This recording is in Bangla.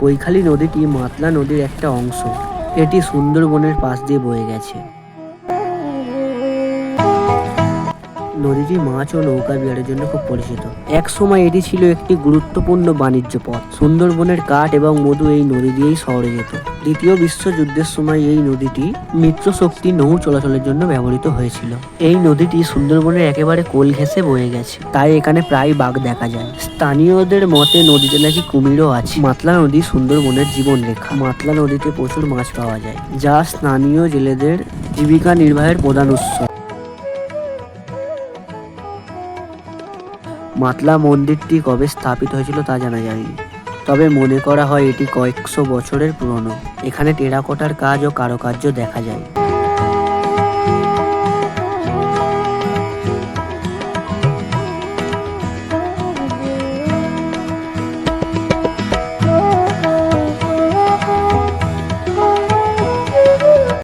কৈখালী নদীটি মাতলা নদীর একটা অংশ। এটি সুন্দরবনের পাশ দিয়ে বয়ে গেছে। নদীটি মাছ ও নৌকা বিহারের জন্য খুব পরিচিত। এক সময় এটি ছিল একটি গুরুত্বপূর্ণ বাণিজ্য পথ। সুন্দরবনের কাঠ এবং মধু এই নদী দিয়েই শহরে যেত। দ্বিতীয় বিশ্বযুদ্ধের সময় এই নদীটি মিত্রশক্তি নৌ চলাচলের জন্য ব্যবহৃত হয়েছিল। এই নদীটি সুন্দরবনের একেবারে কোল ঘেঁষে বয়ে গেছে, তাই এখানে প্রায় বাঘ দেখা যায়। স্থানীয়দের মতে নদীতে নাকি কুমিরও আছে। মাতলা নদী সুন্দরবনের জীবনরেখা। মাতলা নদীতে প্রচুর মাছ পাওয়া যায়, যা স্থানীয় জেলেদের জীবিকা নির্বাহের প্রধান উৎস। মাতলা মন্দিরটি কবে স্থাপিত হয়েছিল তা জানা যায়নি, তবে মনে করা হয় এটি কয়েকশো বছরের পুরনো। এখানে টেরাকোটার কাজ ও কারুকার্য দেখা যায়।